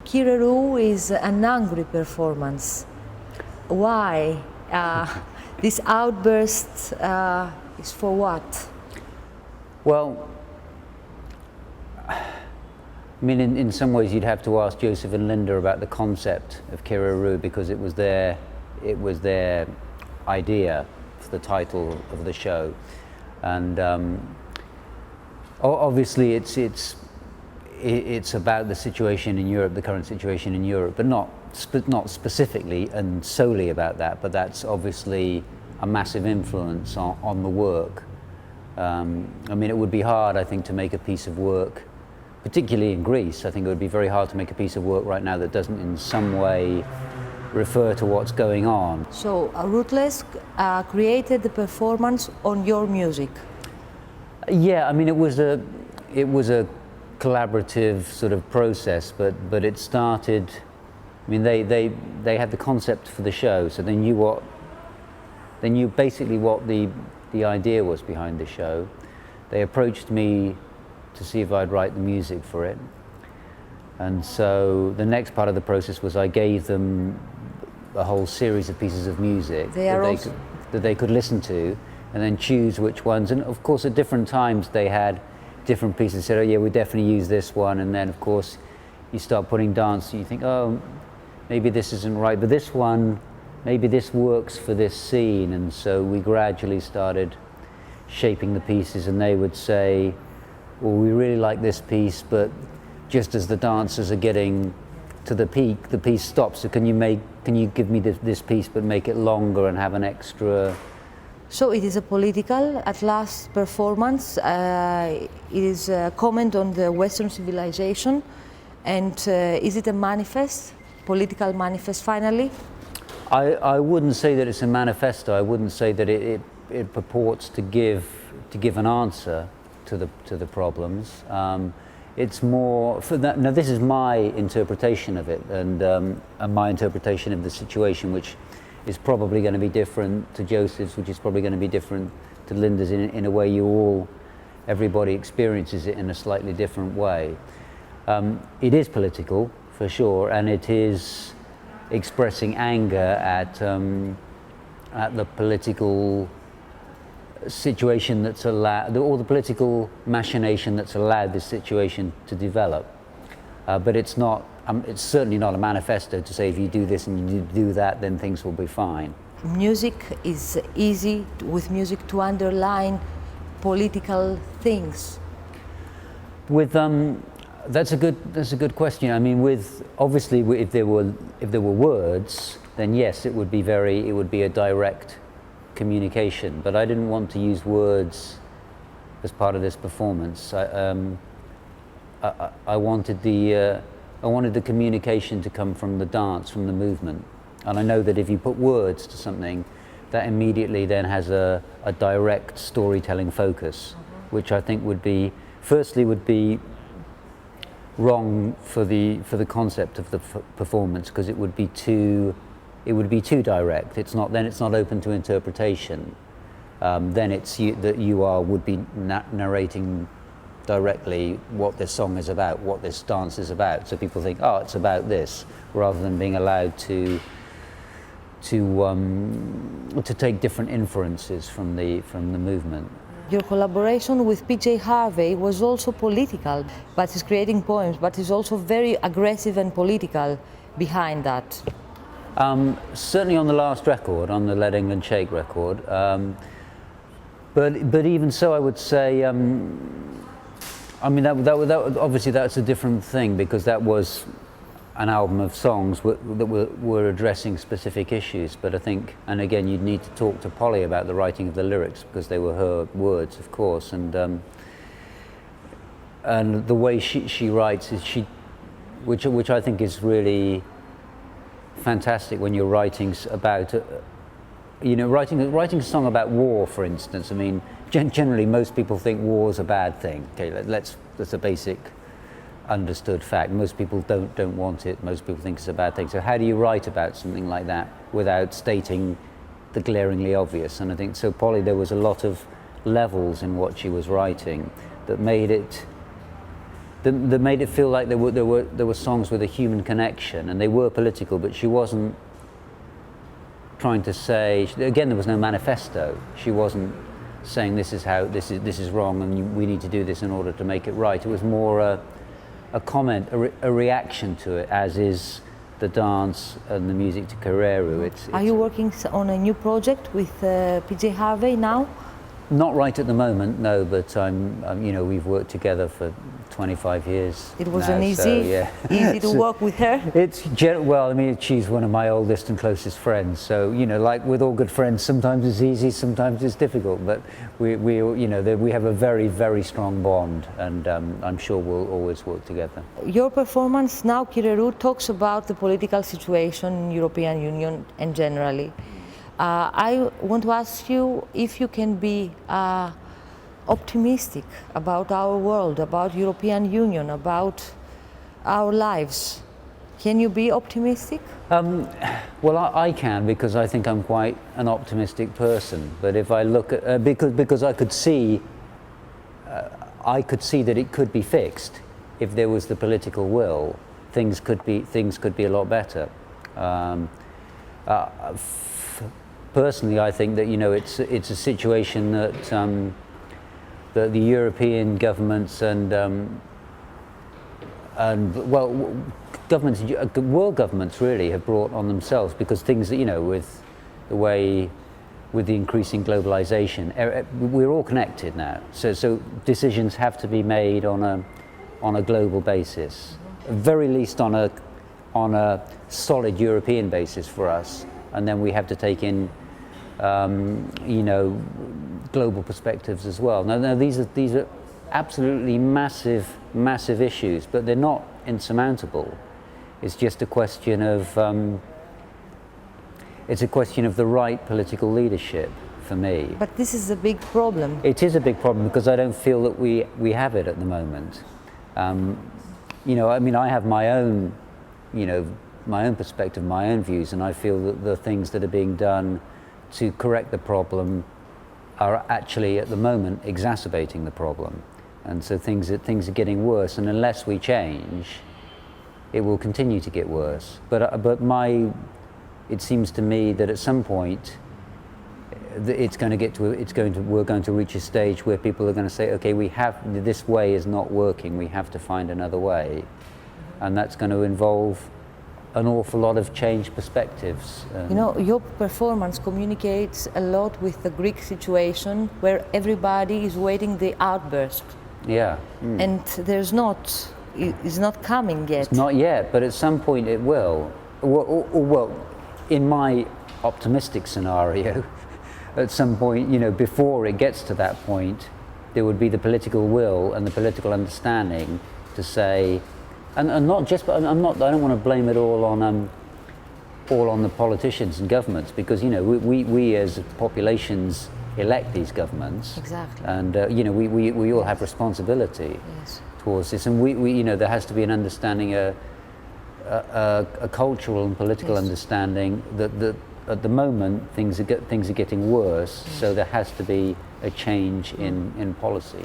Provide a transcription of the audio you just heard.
Kireru is an angry performance. Why? This outburst is for what? Well, I mean, in some ways you'd have to ask Joseph and Linda about the concept of Kireru, because it was their idea for the title of the show, and obviously it's about the situation in Europe, the current situation in Europe, but not specifically and solely about that. But that's obviously a massive influence on the work. I mean, it would be hard, I think, to make a piece of work, particularly in Greece. I think it would be very hard to make a piece of work right now that doesn't in some way refer to what's going on. So Rootless created the performance on your music. Yeah, I mean, it was a collaborative sort of process, but it started. I mean, they had the concept for the show, so they knew basically what the idea was behind the show. They approached me to see if I'd write the music for it, and so the next part of the process was I gave them a whole series of pieces of music that they could listen to, and then choose which ones. And of course, at different times they had different pieces. Said, "Oh yeah, we definitely use this one." And then of course, you start putting dance, and you think, "Oh, maybe this isn't right, but this one, maybe this works for this scene." And so we gradually started shaping the pieces, and they would say, "Well, we really like this piece, but just as the dancers are getting to the peak, the piece stops. So can you give me this piece, but make it longer and have an extra." So it is a political, at last, performance. It is a comment on the Western civilization, and is it a manifest, political manifest, finally? I wouldn't say that it's a manifesto. I wouldn't say that it purports to give an answer to the problems. It's more for that. Now, this is my interpretation of it, and my interpretation of the situation, which is probably going to be different to Joseph's, which is probably going to be different to Linda's in a way everybody experiences it in a slightly different way. It is political, for sure, and it is expressing anger at the political situation that's allowed, or the political machination that's allowed this situation to develop. But it's not. It's certainly not a manifesto to say if you do this and you do that, then things will be fine. Music is easy with music to underline political things. With that's a good question. I mean, obviously if there were words, then yes, it would be a direct communication. But I didn't want to use words as part of this performance. I wanted the communication to come from the dance, from the movement. And I know that if you put words to something, that immediately then has a direct storytelling focus, which I think would be wrong for the concept of the performance, because it would be too direct. It's not open to interpretation. Then would be narrating directly what this song is about, what this dance is about. So people think, oh, it's about this, rather than being allowed to take different inferences from the movement. Your collaboration with PJ Harvey was also political, but he's creating poems, but he's also very aggressive and political behind that. Certainly on the last record, on the Let England Shake record. But even so, I would say, I mean, that obviously that's a different thing, because that was an album of songs that were addressing specific issues. But I think, and again, you'd need to talk to Polly about the writing of the lyrics, because they were her words, of course. And the way she writes is which I think is really fantastic when you're writing about, writing a song about war, for instance. I mean, generally most people think war's a bad thing. Okay, that's a basic understood fact. Most people don't want it. Most people think it's a bad thing. So how do you write about something like that without stating the glaringly obvious? And I think so Polly, there was a lot of levels in what she was writing that made it that made it feel like there were songs with a human connection, and they were political, but she wasn't trying to say, again, there was no manifesto. She wasn't saying this is wrong and we need to do this in order to make it right. It was more a comment, a reaction to it, as is the dance and the music to Kireru. Are you working on a new project with PJ Harvey now? Not right at the moment, no, but we've worked together for 25 years. It was now, easy to work with her? Well, I mean, she's one of my oldest and closest friends, so, like with all good friends, sometimes it's easy, sometimes it's difficult, but we have a very, very strong bond, and I'm sure we'll always work together. Your performance now, Kireru, talks about the political situation in European Union and generally. I want to ask you if you can be optimistic about our world, about European Union, about our lives. Can you be optimistic? Well, I can, because I think I'm quite an optimistic person. But if I look at because I could see that it could be fixed if there was the political will. Things could be a lot better. Personally, I think that it's a situation that that the European governments and governments, world governments really have brought on themselves, because things that with the increasing globalization, we're all connected now. So decisions have to be made on a global basis, very least on a solid European basis for us. And then we have to take in, global perspectives as well. Now these are absolutely massive issues, but they're not insurmountable. It's just a question of the right political leadership for me. But this is a big problem. It is a big problem, because I don't feel that we have it at the moment. I mean, I have my own, my own perspective, my own views, and I feel that the things that are being done to correct the problem are actually at the moment exacerbating the problem, and so things are getting worse, and unless we change, it will continue to get worse. But it seems to me that at some point we're going to reach a stage where people are going to say, okay, this way is not working, we have to find another way, and that's going to involve an awful lot of changed perspectives. Your performance communicates a lot with the Greek situation, where everybody is waiting the outburst. Yeah. And it's not coming yet. It's not yet, but at some point it will. Well, in my optimistic scenario, at some point, before it gets to that point, there would be the political will and the political understanding to say, and not just, but I don't want to blame it all on the politicians and governments, because we as populations elect these governments. Exactly. And we all have responsibility. Yes. Towards this, and we there has to be an understanding, a cultural and political Yes. understanding that at the moment things are getting worse. Yes. So there has to be a change in policy.